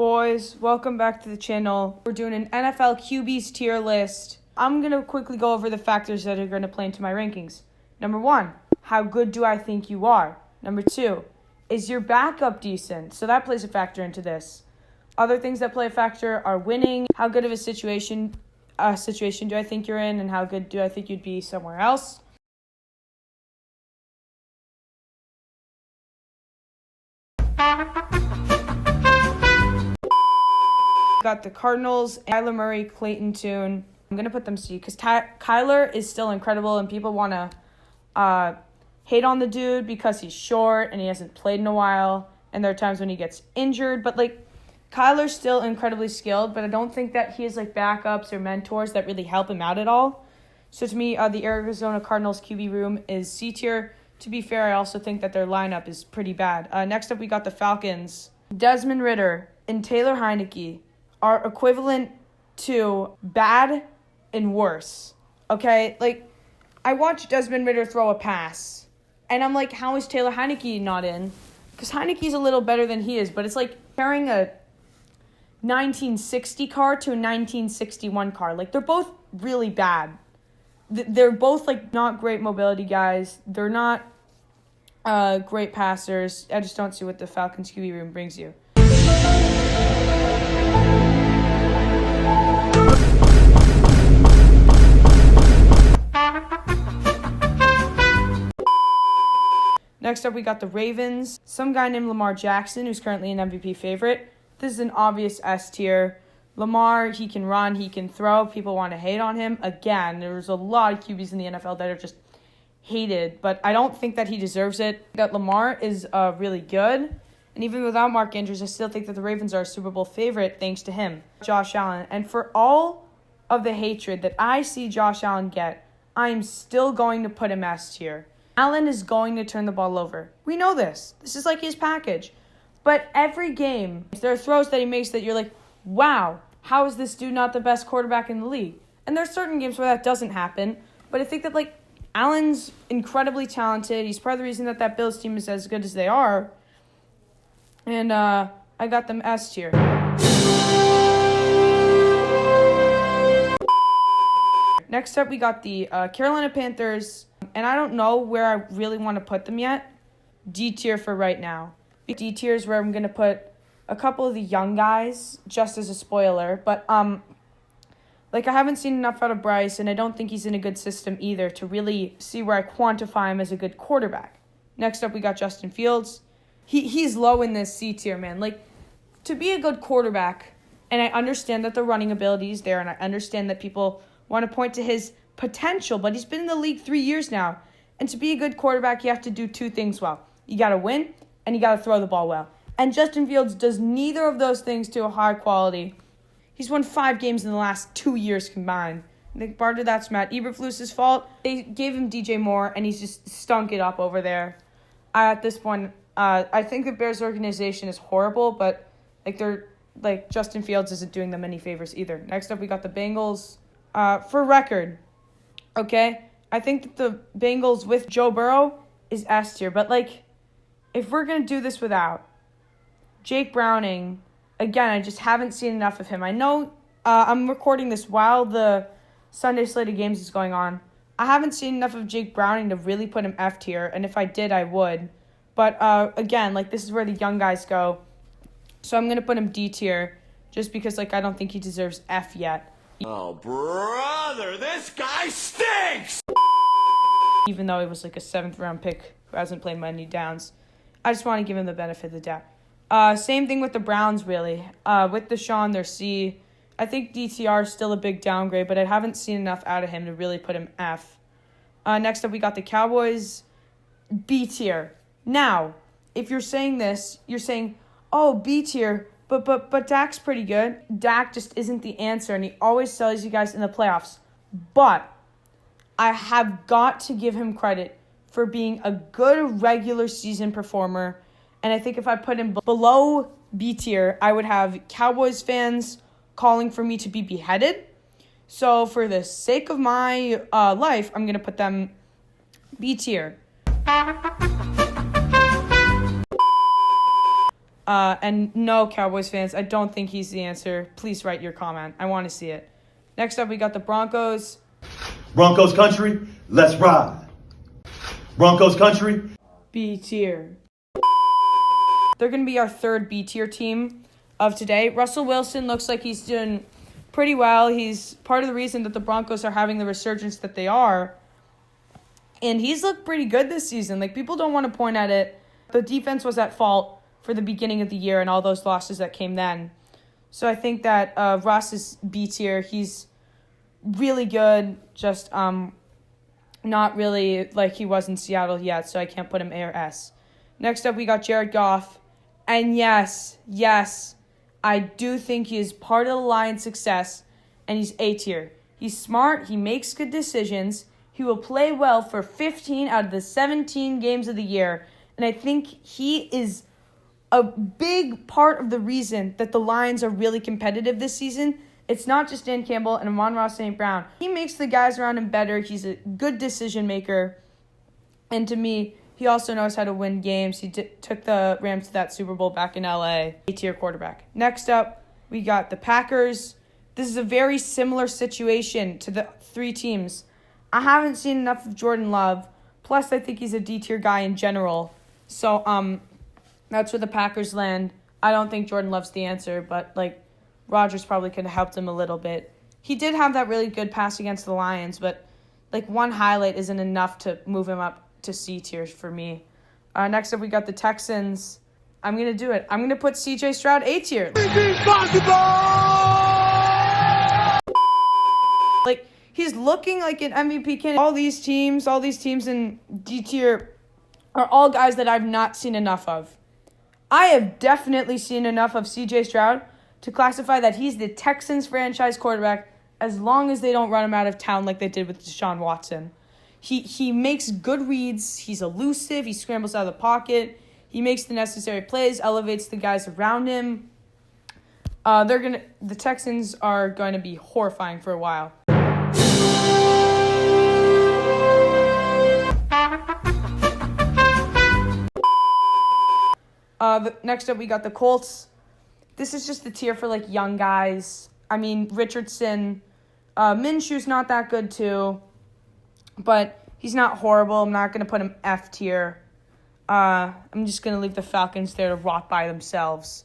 Boys, welcome back to the channel. We're doing an NFL QBs tier list. I'm going to quickly go over the factors that are going to play into my rankings. Number 1, how good do I think you are? Number 2, is your backup decent? So that plays a factor into this. Other things that play a factor are winning, how good of a situation do I think you're in, and how good do I think you'd be somewhere else. Got the Cardinals, Kyler Murray, Clayton Tune. I'm going to put them C because Kyler is still incredible and people want to hate on the dude because he's short and he hasn't played in a while. And there are times when he gets injured. But, Kyler's still incredibly skilled, but I don't think that he has, backups or mentors that really help him out at all. So, to me, the Arizona Cardinals QB room is C tier. To be fair, I also think that their lineup is pretty bad. Next up, we got the Falcons. Desmond Ridder and Taylor Heineke are equivalent to bad and worse, okay? I watched Desmond Ridder throw a pass, and I'm like, how is Taylor Heineke not in? Because Heineke's a little better than he is, but it's like carrying a 1960 car to a 1961 car. They're both really bad. They're both, not great mobility guys. They're not great passers. I just don't see what the Falcons QB room brings you. Next up, we got the Ravens. Some guy named Lamar Jackson, who's currently an MVP favorite. This is an obvious S tier. Lamar, he can run, he can throw. People want to hate on him. Again, there's a lot of QBs in the NFL that are just hated, but I don't think that he deserves it. That Lamar is really good. And even without Mark Andrews, I still think that the Ravens are a Super Bowl favorite thanks to him, Josh Allen. And for all of the hatred that I see Josh Allen get, I'm still going to put him S tier. Allen is going to turn the ball over. We know this. This is his package. But every game, there are throws that he makes that you're like, wow, how is this dude not the best quarterback in the league? And there are certain games where that doesn't happen. But I think that, Allen's incredibly talented. He's part of the reason that Bills team is as good as they are. And I got them S tier. Next up, we got the Carolina Panthers. And I don't know where I really want to put them yet. D tier for right now. D tier is where I'm going to put a couple of the young guys, just as a spoiler. But, I haven't seen enough out of Bryce, and I don't think he's in a good system either to really see where I quantify him as a good quarterback. Next up, we got Justin Fields. He's low in this C tier, man. To be a good quarterback, and I understand that the running ability is there, and I understand that people want to point to his potential, but he's been in the league 3 years now. And to be a good quarterback, you have to do two things well. You got to win, and you got to throw the ball well. And Justin Fields does neither of those things to a high quality. He's won 5 games in the last 2 years combined. I think part of that's Matt Eberflus's fault. They gave him DJ Moore, and he's just stunk it up over there. At this point, I think the Bears organization is horrible, but Justin Fields isn't doing them any favors either. Next up, we got the Bengals. For record, okay, I think that the Bengals with Joe Burrow is S tier, but if we're gonna do this without Jake Browning, again, I just haven't seen enough of him. I know I'm recording this while the Sunday slate of games is going on. I haven't seen enough of Jake Browning to really put him F tier, and if I did, I would. But again, this is where the young guys go. So I'm going to put him D tier just because, I don't think he deserves F yet. Oh, brother, this guy stinks! Even though he was a 7th-round pick who hasn't played many downs. I just want to give him the benefit of the doubt. Same thing with the Browns, really. With Deshaun, they're C. I think DTR is still a big downgrade, but I haven't seen enough out of him to really put him F. Next up, we got the Cowboys, B tier. Now, if you're saying this, you're saying, oh, B tier, but Dak's pretty good. Dak just isn't the answer, and he always sells you guys in the playoffs. But I have got to give him credit for being a good regular season performer. And I think if I put him below B tier, I would have Cowboys fans calling for me to be beheaded. So for the sake of my life, I'm going to put them B tier. And no, Cowboys fans, I don't think he's the answer. Please write your comment. I want to see it. Next up, we got the Broncos. Broncos country, let's ride. Broncos country. B tier. They're going to be our third B tier team of today. Russell Wilson looks like he's doing pretty well. He's part of the reason that the Broncos are having the resurgence that they are. And he's looked pretty good this season. Like, people don't want to point at it. The defense was at fault for the beginning of the year and all those losses that came then. So I think that Russ is B tier. He's really good, just not really like he was in Seattle yet, so I can't put him A or S. Next up, we got Jared Goff. And yes, I do think he is part of the Lions' success, and he's A tier. He's smart. He makes good decisions. He will play well for 15 out of the 17 games of the year, and I think he is a big part of the reason that the Lions are really competitive this season. It's not just Dan Campbell and Amon-Ra St. Brown. He makes the guys around him better. He's a good decision maker. And to me, he also knows how to win games. He took the Rams to that Super Bowl back in LA. A-tier quarterback. Next up, we got the Packers. This is a very similar situation to the three teams. I haven't seen enough of Jordan Love. Plus, I think he's a D-tier guy in general. So, that's where the Packers land. I don't think Jordan Love's the answer, but, Rodgers probably could have helped him a little bit. He did have that really good pass against the Lions, but, one highlight isn't enough to move him up to C tier for me. Next up, we got the Texans. I'm going to do it. I'm going to put C.J. Stroud A tier. He's looking like an MVP candidate. All these teams in D tier are all guys that I've not seen enough of. I have definitely seen enough of C.J. Stroud to classify that he's the Texans franchise quarterback as long as they don't run him out of town like they did with Deshaun Watson. He makes good reads. He's elusive. He scrambles out of the pocket. He makes the necessary plays, elevates the guys around him. The Texans are going to be horrifying for a while. Next up, we got the Colts. This is just the tier for, young guys. I mean, Richardson. Minshew's not that good, too. But he's not horrible. I'm not going to put him F tier. I'm just going to leave the Falcons there to rot by themselves.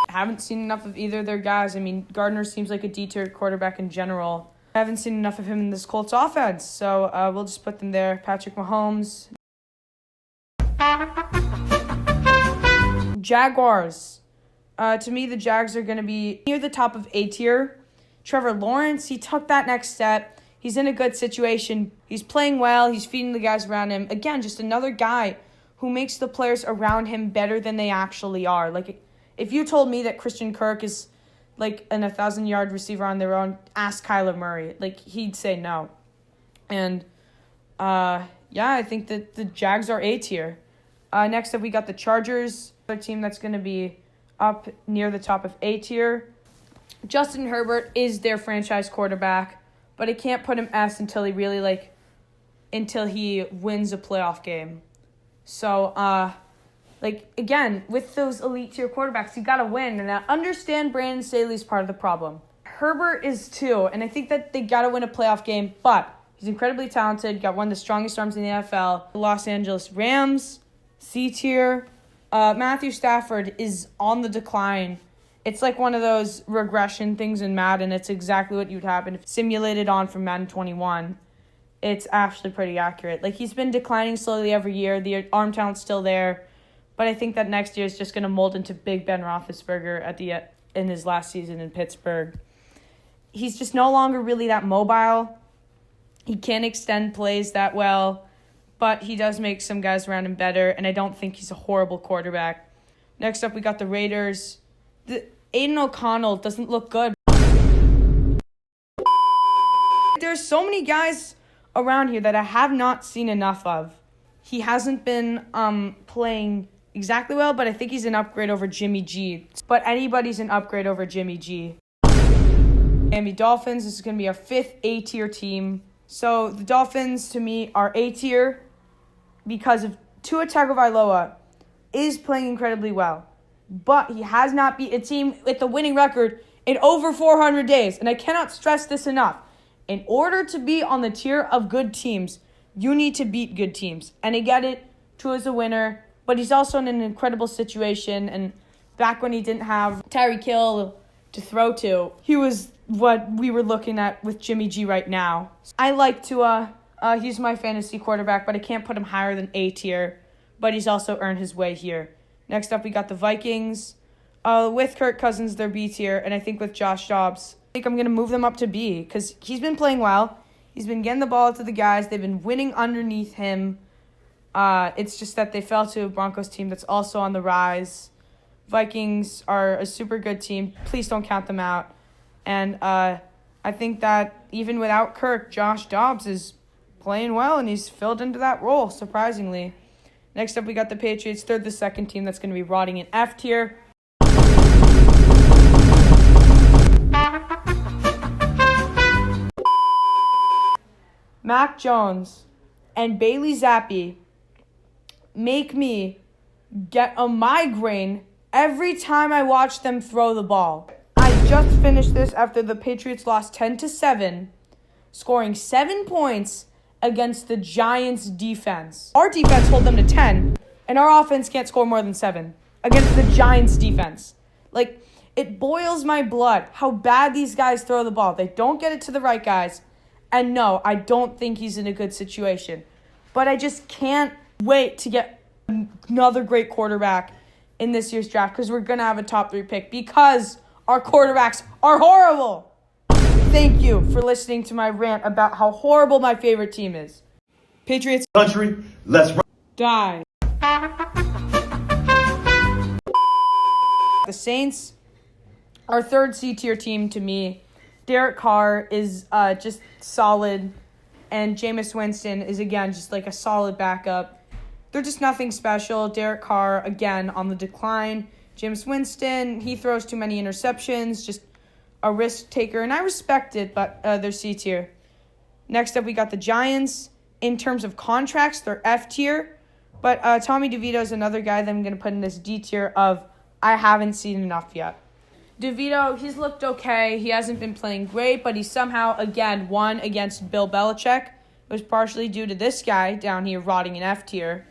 I haven't seen enough of either of their guys. I mean, Gardner seems like a D-tier quarterback in general. I haven't seen enough of him in this Colts offense, so we'll just put them there. Patrick Mahomes. Jaguars. To me, the Jags are going to be near the top of A tier. Trevor Lawrence, he took that next step. He's in a good situation. He's playing well. He's feeding the guys around him. Again, just another guy who makes the players around him better than they actually are. If you told me that Christian Kirk is an 1,000-yard receiver on their own, ask Kyler Murray. He'd say no. And, I think that the Jags are A tier. Next up, we got the Chargers, a team that's going to be up near the top of A tier. Justin Herbert is their franchise quarterback, but I can't put him S until he really, until he wins a playoff game. So, again, with those elite tier quarterbacks, you got to win. And I understand Brandon Staley's part of the problem. Herbert is too, and I think that they got to win a playoff game, but he's incredibly talented, got one of the strongest arms in the NFL. The Los Angeles Rams, C tier. Matthew Stafford is on the decline. It's one of those regression things in Madden. It's exactly what you'd happen if simulated on from Madden 21. It's actually pretty accurate. He's been declining slowly every year. The arm talent's still there. But I think that next year is just going to mold into Big Ben Roethlisberger in his last season in Pittsburgh. He's just no longer really that mobile. He can't extend plays that well, but he does make some guys around him better, and I don't think he's a horrible quarterback. Next up, we got the Raiders. Aiden O'Connell doesn't look good. There's so many guys around here that I have not seen enough of. He hasn't been playing exactly well, but I think he's an upgrade over Jimmy G. But anybody's an upgrade over Jimmy G. Miami Dolphins, this is going to be our fifth A-tier team. So the Dolphins, to me, are A tier because of Tua Tagovailoa is playing incredibly well. But he has not beat a team with a winning record in over 400 days. And I cannot stress this enough. In order to be on the tier of good teams, you need to beat good teams. And I get it, Tua's a winner, but he's also in an incredible situation. And back when he didn't have Tyreek Hill to throw to, he was what we were looking at with Jimmy G right now. I like Tua. He's my fantasy quarterback, but I can't put him higher than A tier. But he's also earned his way here. Next up, we got the Vikings. With Kirk Cousins, they're B tier. And I think with Josh Dobbs, I think I'm going to move them up to B because he's been playing well. He's been getting the ball to the guys. They've been winning underneath him. It's just that they fell to a Broncos team that's also on the rise. Vikings are a super good team. Please don't count them out. And I think that even without Kirk, Josh Dobbs is playing well, and he's filled into that role, surprisingly. Next up, we got the Patriots. They're the second team that's going to be rotting in F tier. Mac Jones and Bailey Zappi make me get a migraine every time I watch them throw the ball. I just finished this after the Patriots lost 10-7, scoring 7 points against the Giants defense. Our defense hold them to 10, and our offense can't score more than 7 against the Giants defense. Like, it boils my blood how bad these guys throw the ball. They don't get it to the right guys. And no, I don't think he's in a good situation. But I just can't wait to get another great quarterback in this year's draft because we're going to have a top 3 pick because our quarterbacks are horrible. Thank you for listening to my rant about how horrible my favorite team is. Patriots Country, let's ride. Die. The Saints, our third C-tier team to me. Derek Carr is just solid, and Jameis Winston is, again, just like a solid backup. They're just nothing special. Derek Carr, again, on the decline. Jameis Winston, he throws too many interceptions, just a risk taker, and I respect it, but they're C-tier. Next up, we got the Giants. In terms of contracts, they're F tier, but Tommy DeVito is another guy that I'm going to put in this D tier of I haven't seen enough yet. DeVito, he's looked okay. He hasn't been playing great, but he somehow, again, won against Bill Belichick. It was partially due to this guy down here rotting in F tier.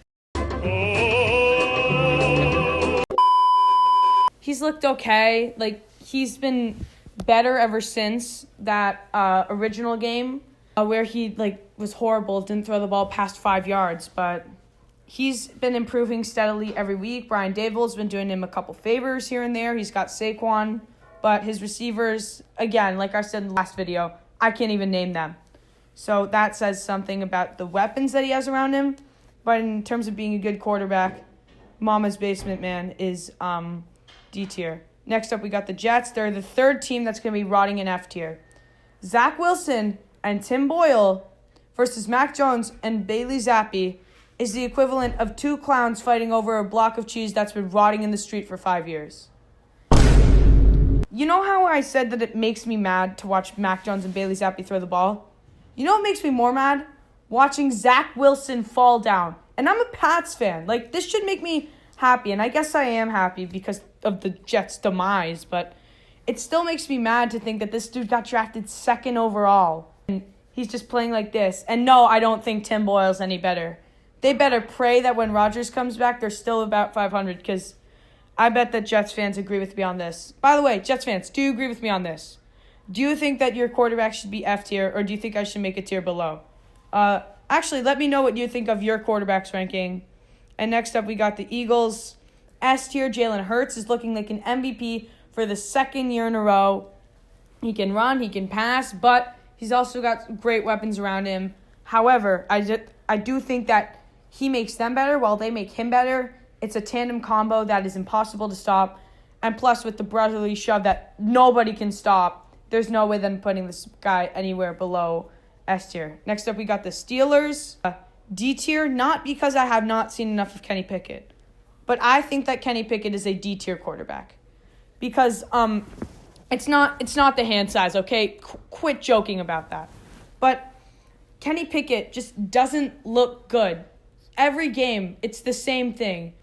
He's looked okay. Like, he's been better ever since that original game where he, was horrible, didn't throw the ball past 5 yards, but he's been improving steadily every week. Brian Daboll's been doing him a couple favors here and there. He's got Saquon, but his receivers, again, like I said in the last video, I can't even name them. So that says something about the weapons that he has around him. But in terms of being a good quarterback, Mama's Basement Man is D tier. Next up, we got the Jets. They're the third team that's going to be rotting in F tier. Zach Wilson and Tim Boyle versus Mac Jones and Bailey Zappi is the equivalent of 2 clowns fighting over a block of cheese that's been rotting in the street for 5 years. You know how I said that it makes me mad to watch Mac Jones and Bailey Zappi throw the ball? You know what makes me more mad? Watching Zach Wilson fall down. And I'm a Pats fan. This should make me happy, and I guess I am happy because of the Jets' demise, but it still makes me mad to think that this dude got drafted 2nd overall, and he's just playing like this. And no, I don't think Tim Boyle's any better. They better pray that when Rodgers comes back, they're still about 500, because I bet that Jets fans agree with me on this. By the way, Jets fans, do you agree with me on this? Do you think that your quarterback should be F tier, or do you think I should make a tier below? Actually, let me know what you think of your quarterback's ranking. And next up, we got the Eagles. S tier, Jalen Hurts is looking like an MVP for the 2nd year in a row. He can run, he can pass, but he's also got great weapons around him. However, I do think that he makes them better while they make him better. It's a tandem combo that is impossible to stop. And plus, with the brotherly shove that nobody can stop, there's no way that I'm putting this guy anywhere below S tier. Next up, we got the Steelers. D tier, not because I have not seen enough of Kenny Pickett, but I think that Kenny Pickett is a D tier quarterback. Because it's not the hand size, okay? Quit joking about that. But Kenny Pickett just doesn't look good. Every game, it's the same thing.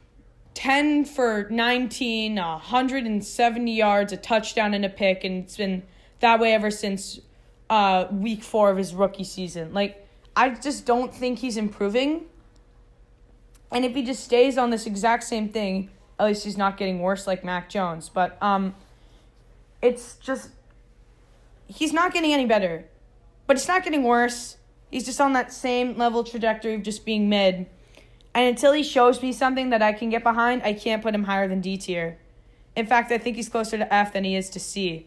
10 for 19, 170 yards, a touchdown and a pick, and it's been that way ever since week 4 of his rookie season. Like, I just don't think he's improving. And if he just stays on this exact same thing, at least he's not getting worse like Mac Jones. But it's just, he's not getting any better. But it's not getting worse. He's just on that same level trajectory of just being mid. And until he shows me something that I can get behind, I can't put him higher than D tier. In fact, I think he's closer to F than he is to C.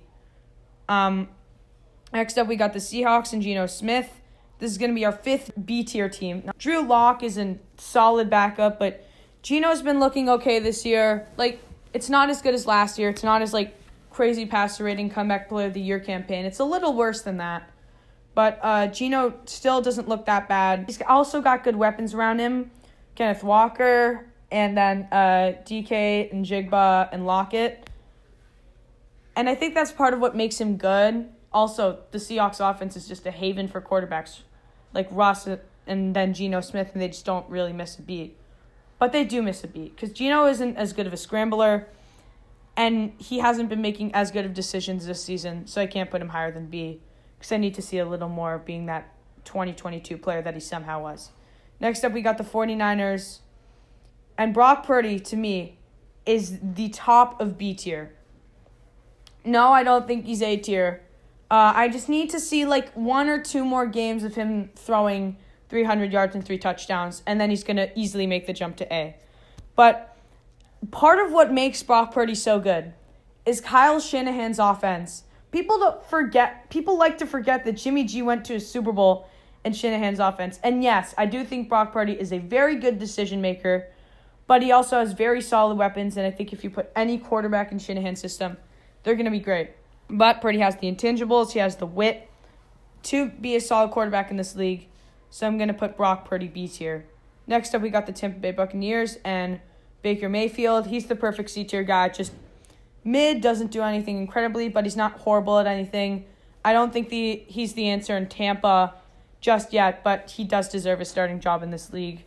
Next up, we got the Seahawks and Geno Smith. This is going to be our 5th B tier team. Now, Drew Lock is a solid backup, but Geno's been looking okay this year. Like, it's not as good as last year. It's not as, like, crazy passer rating comeback player of the year campaign. It's a little worse than that. But Geno still doesn't look that bad. He's also got good weapons around him. Kenneth Walker, and then DK and Jigba and Lockett. And I think that's part of what makes him good. Also, the Seahawks offense is just a haven for quarterbacks like Russ and then Geno Smith, and they just don't really miss a beat. But they do miss a beat because Geno isn't as good of a scrambler, and he hasn't been making as good of decisions this season, so I can't put him higher than B because I need to see a little more of being that 2022 player that he somehow was. Next up, we got the 49ers. And Brock Purdy, to me, is the top of B tier. No, I don't think he's A tier. I just need to see like 1 or 2 more games of him throwing 300 yards and 3 touchdowns, and then he's going to easily make the jump to A. But part of what makes Brock Purdy so good is Kyle Shanahan's offense. People like to forget that Jimmy G went to a Super Bowl and Shanahan's offense. And yes, I do think Brock Purdy is a very good decision maker, but he also has very solid weapons, and I think if you put any quarterback in Shanahan's system, they're going to be great. But Purdy has the intangibles, he has the wit to be a solid quarterback in this league, so I'm going to put Brock Purdy B tier. Next up, we got the Tampa Bay Buccaneers and Baker Mayfield. He's the perfect C tier guy, just mid, doesn't do anything incredibly, but he's not horrible at anything. I don't think he's the answer in Tampa just yet, but he does deserve a starting job in this league.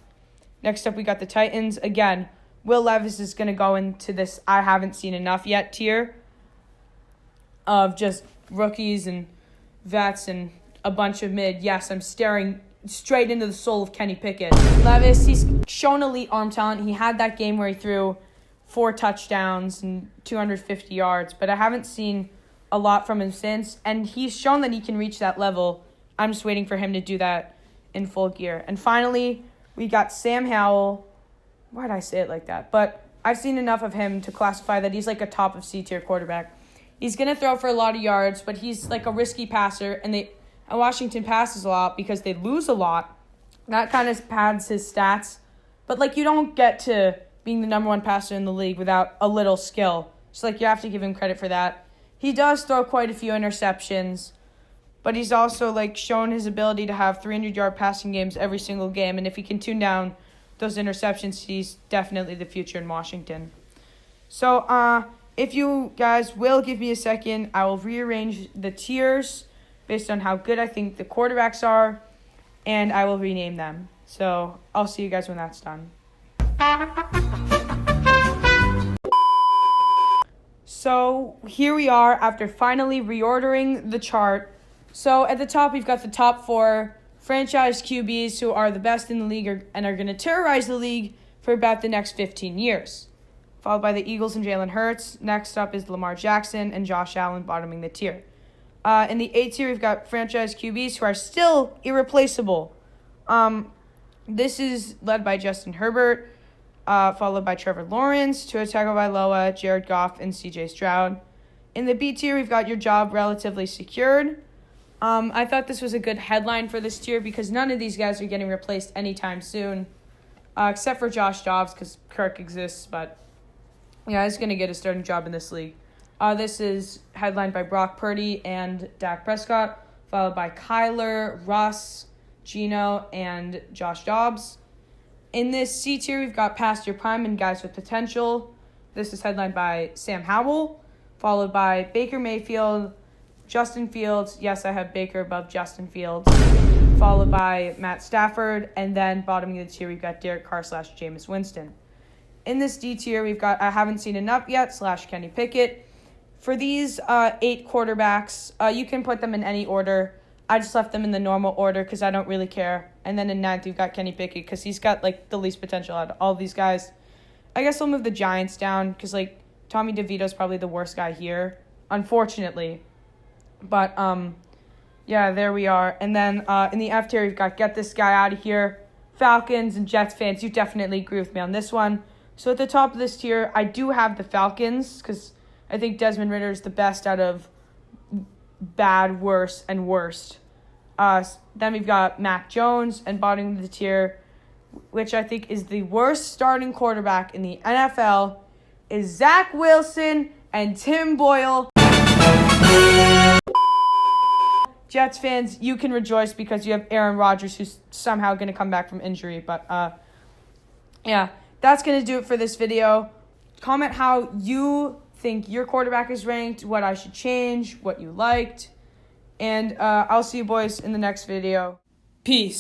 Next up, we got the Titans. Again, Will Levis is going to go into this I haven't seen enough yet tier of just rookies and vets and a bunch of mid. Yes, I'm staring straight into the soul of Kenny Pickett. Levis, he's shown elite arm talent. He had that game where he threw 4 touchdowns and 250 yards, but I haven't seen a lot from him since, and he's shown that he can reach that level. I'm just waiting for him to do that in full gear. And finally, we got Sam Howell. Why did I say it like that? But I've seen enough of him to classify that he's like a top of C-tier quarterback. He's going to throw for a lot of yards, but he's like a risky passer, and Washington passes a lot because they lose a lot. That kind of pads his stats. But like, you don't get to being the number 1 passer in the league without a little skill. So like, you have to give him credit for that. He does throw quite a few interceptions, but he's also like shown his ability to have 300-yard passing games every single game. And if he can tune down those interceptions, he's definitely the future in Washington. So if you guys will give me a second, I will rearrange the tiers based on how good I think the quarterbacks are, and I will rename them. So I'll see you guys when that's done. So here we are after finally reordering the chart. So at the top, we've got the top 4 franchise QBs who are the best in the league and are going to terrorize the league for about the next 15 years. Followed by the Eagles and Jalen Hurts. Next up is Lamar Jackson and Josh Allen bottoming the tier. In the A tier, we've got franchise QBs who are still irreplaceable. This is led by Justin Herbert, followed by Trevor Lawrence, Tua Tagovailoa, Jared Goff, and C.J. Stroud. In the B tier, we've got your job relatively secured. I thought this was a good headline for this tier because none of these guys are getting replaced anytime soon, except for Josh Dobbs because Kirk exists, but yeah, he's going to get a starting job in this league. This is headlined by Brock Purdy and Dak Prescott, followed by Kyler, Russ, Geno, and Josh Dobbs. In this C tier, we've got past your prime and guys with potential. This is headlined by Sam Howell, followed by Baker Mayfield, Justin Fields. Yes, I have Baker above Justin Fields. followed by Matt Stafford, and then bottom of the tier, we've got Derek Carr / Jameis Winston. In this D tier, we've got I haven't seen enough yet / Kenny Pickett. For these 8 quarterbacks, you can put them in any order. I just left them in the normal order because I don't really care. And then in 9th, we've got Kenny Pickett because he's got like the least potential out of all of these guys. I guess I'll move the Giants down because like Tommy DeVito's probably the worst guy here, unfortunately. But yeah, there we are. And then in the F tier, we've got get this guy out of here. Falcons and Jets fans, you definitely agree with me on this one. So at the top of this tier, I do have the Falcons because I think Desmond Ridder is the best out of bad, worse, and worst. Then we've got Mac Jones, and bottom of the tier, which I think is the worst starting quarterback in the NFL, is Zach Wilson and Tim Boyle. Jets fans, you can rejoice because you have Aaron Rodgers, who's somehow going to come back from injury. But yeah, that's going to do it for this video. Comment how you think your quarterback is ranked, what I should change, what you liked. And I'll see you boys in the next video. Peace.